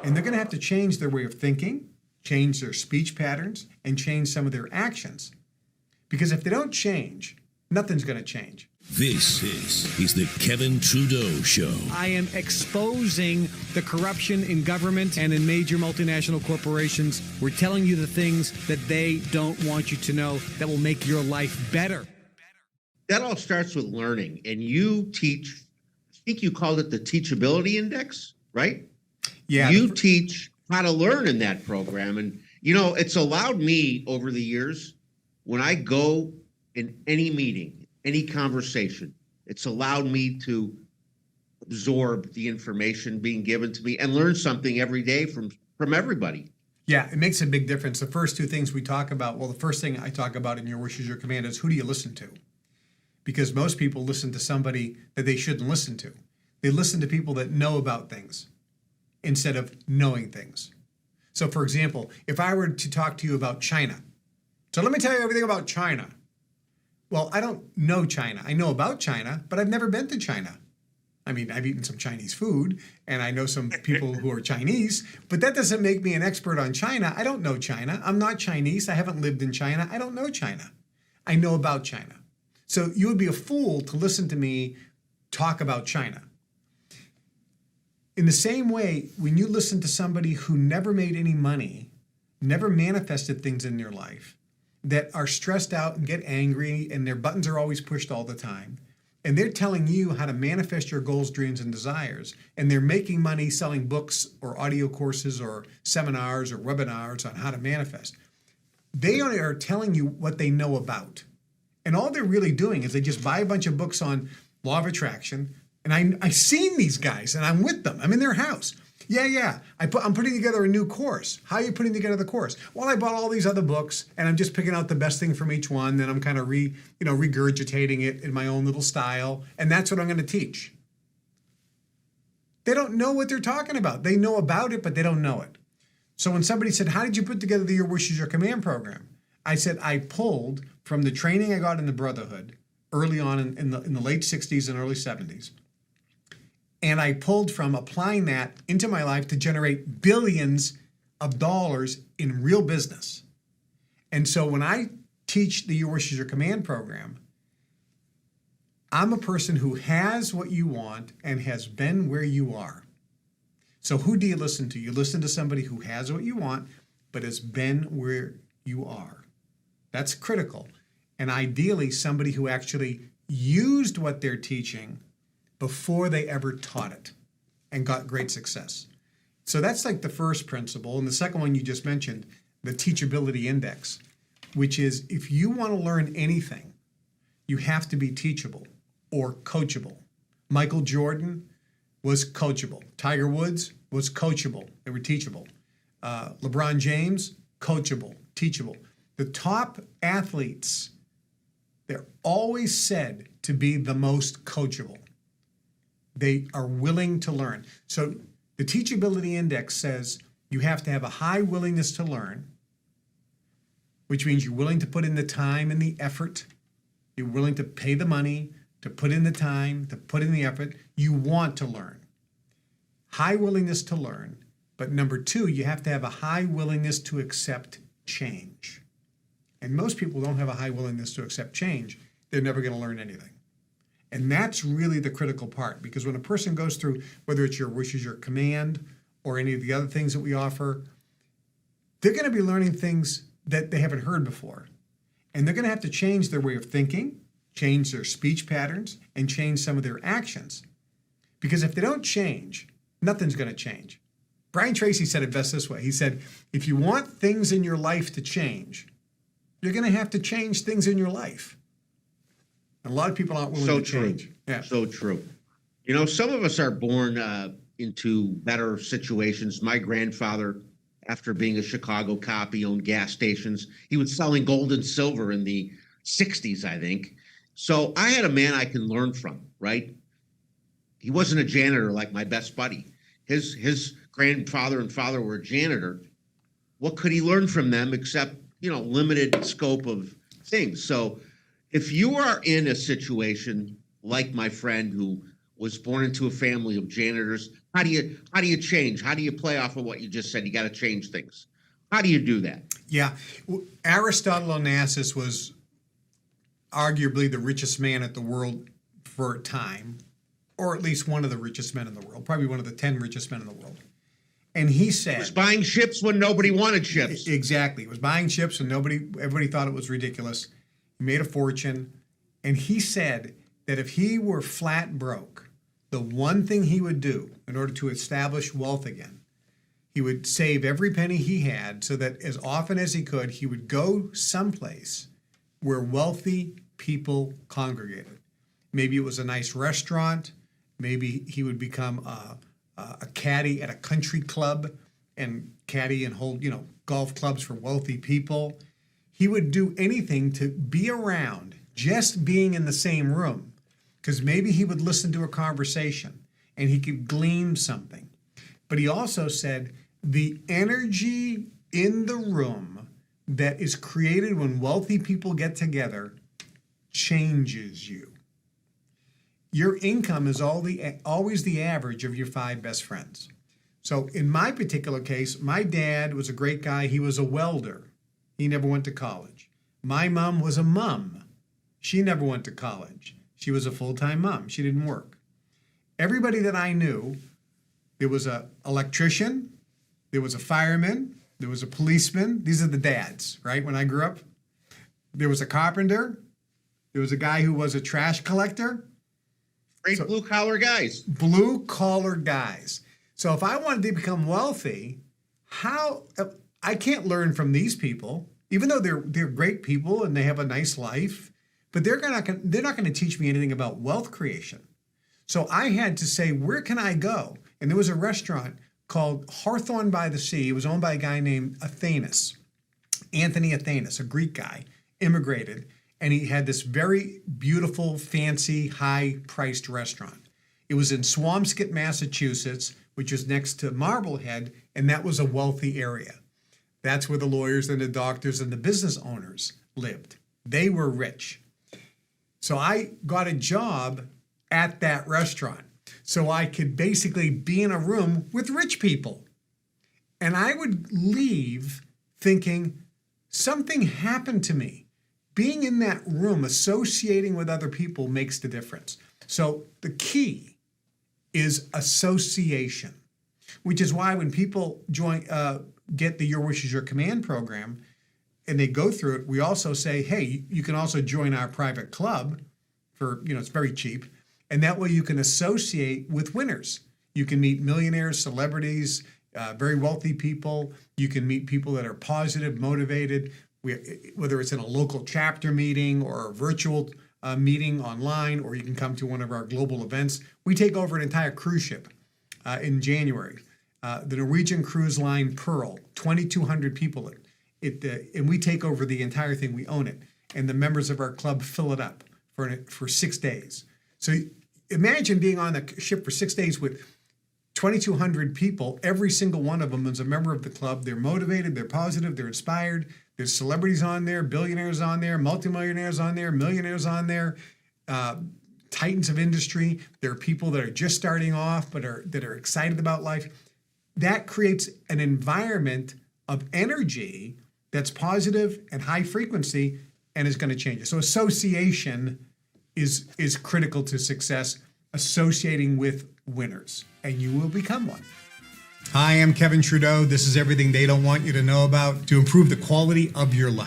And they're going to have to change their way of thinking, change their speech patterns, and change some of their actions. Because if they don't change, nothing's going to change. This is the Kevin Trudeau Show. I am exposing the corruption in government and in major multinational corporations. We're telling you the things that they don't want you to know that will make your life better. That all starts with learning. And you teach, I think you called it the Teachability Index, right? Yeah. You teach how to learn in that program. And, you know, it's allowed me over the years, when I go in any meeting, any conversation, it's allowed me to absorb the information being given to me and learn something every day from everybody. Yeah, it makes a big difference. The first two things we talk about, well, the first thing I talk about in Your Wish is Your Command is who do you listen to? Because most people listen to somebody that they shouldn't listen to. They listen to people that know about things instead of knowing things. So, for example, if I were to talk to you about China, so let me tell you everything about China. Well, I don't know China. I know about China, but I've never been to China. I mean, I've eaten some Chinese food, and I know some people who are Chinese, but that doesn't make me an expert on China. I don't know China. I'm not Chinese. I haven't lived in China. I don't know China. I know about China. So you would be a fool to listen to me talk about China. In the same way, when you listen to somebody who never made any money, never manifested things in their life, that are stressed out and get angry and their buttons are always pushed all the time, and they're telling you how to manifest your goals, dreams, and desires, and they're making money selling books or audio courses or seminars or webinars on how to manifest, they are telling you what they know about. And all they're really doing is they just buy a bunch of books on law of attraction, and I've seen these guys, and I'm with them. I'm in their house. Yeah. I'm putting together a new course. How are you putting together the course? Well, I bought all these other books, and I'm just picking out the best thing from each one, and I'm kind of regurgitating it in my own little style, and that's what I'm going to teach. They don't know what they're talking about. They know about it, but they don't know it. So when somebody said, how did you put together the Your Wish is Your Command program? I said, I pulled from the training I got in the Brotherhood early on in the late 60s and early 70s. And I pulled from applying that into my life to generate billions of dollars in real business. And so when I teach the Your Wish is Your Command program, I'm a person who has what you want and has been where you are. So who do you listen to? You listen to somebody who has what you want, but has been where you are. That's critical. And ideally, somebody who actually used what they're teaching before they ever taught it and got great success. So that's like the first principle. And the second one you just mentioned, the Teachability Index, which is if you want to learn anything, you have to be teachable or coachable. Michael Jordan was coachable. Tiger Woods was coachable. They were teachable. LeBron James, coachable, teachable. The top athletes, they're always said to be the most coachable. They are willing to learn. So the Teachability Index says you have to have a high willingness to learn, which means you're willing to put in the time and the effort. You're willing to pay the money, to put in the time, to put in the effort. You want to learn. High willingness to learn. But number two, you have to have a high willingness to accept change. And most people don't have a high willingness to accept change. They're never going to learn anything. And that's really the critical part, because when a person goes through, whether it's Your Wish is Your Command or any of the other things that we offer, they're going to be learning things that they haven't heard before. And they're going to have to change their way of thinking, change their speech patterns, and change some of their actions. Because if they don't change, nothing's going to change. Brian Tracy said it best this way. He said, if you want things in your life to change, you're going to have to change things in your life. And a lot of people aren't willing to change. Yeah. So true. You know, some of us are born into better situations. My grandfather, after being a Chicago cop, he owned gas stations. He was selling gold and silver in the 60s, I think. So I had a man I can learn from, right? He wasn't a janitor like my best buddy. His grandfather and father were a janitor. What could he learn from them except, limited scope of things? So if you are in a situation like my friend who was born into a family of janitors. How do you change? How do you play off of what you just said? You got to change things. How do you do that? Yeah. Aristotle Onassis was arguably the richest man at the world for a time, or at least one of the richest men in the world, probably one of the 10 richest men in the world. And he said, He was buying ships when nobody wanted ships. Exactly. He was buying ships and everybody thought it was ridiculous. He made a fortune. And he said that if he were flat broke, the one thing he would do in order to establish wealth again, he would save every penny he had so that as often as he could, he would go someplace where wealthy people congregated. Maybe it was a nice restaurant. Maybe he would become a caddy at a country club and caddy and hold, golf clubs for wealthy people. He would do anything to be around, just being in the same room, because maybe he would listen to a conversation and he could glean something. But he also said the energy in the room that is created when wealthy people get together changes you. Your income is always the average of your 5 best friends. So in my particular case, my dad was a great guy. He was a welder. He never went to college. My mom was a mom. She never went to college. She was a full-time mom. She didn't work. Everybody that I knew, there was an electrician, there was a fireman, there was a policeman. These are the dads, right? When I grew up, there was a carpenter. There was a guy who was a trash collector. Great blue-collar guys. Blue-collar guys. So if I wanted to become wealthy, I can't learn from these people, even though they're great people and they have a nice life, but they're not going to teach me anything about wealth creation. So I had to say, where can I go? And there was a restaurant called Hawthorne by the Sea. It was owned by a guy named Athanas, Anthony Athanas, a Greek guy, immigrated. And he had this very beautiful, fancy, high-priced restaurant. It was in Swampscott, Massachusetts, which is next to Marblehead, and that was a wealthy area. That's where the lawyers and the doctors and the business owners lived. They were rich. So I got a job at that restaurant so I could basically be in a room with rich people. And I would leave thinking, something happened to me. Being in that room, associating with other people makes the difference. So the key is association, which is why when people get the Your Wish is Your Command program and they go through it, we also say, hey, you can also join our private club for, it's very cheap. And that way you can associate with winners. You can meet millionaires, celebrities, very wealthy people. You can meet people that are positive, motivated, whether it's in a local chapter meeting or a virtual meeting online, or you can come to one of our global events. We take over an entire cruise ship in January. The Norwegian cruise line Pearl, 2,200 people. And we take over the entire thing. We own it. And the members of our club fill it up for 6 days. So imagine being on the ship for 6 days with 2,200 people. Every single one of them is a member of the club. They're motivated, they're positive, they're inspired. There's celebrities on there, billionaires on there, multimillionaires on there, millionaires on there, titans of industry. There are people that are just starting off but that are excited about life. That creates an environment of energy that's positive and high frequency and is going to change it. So association is critical to success, associating with winners, and you will become one. Hi, I'm Kevin Trudeau. This is everything they don't want you to know about to improve the quality of your life.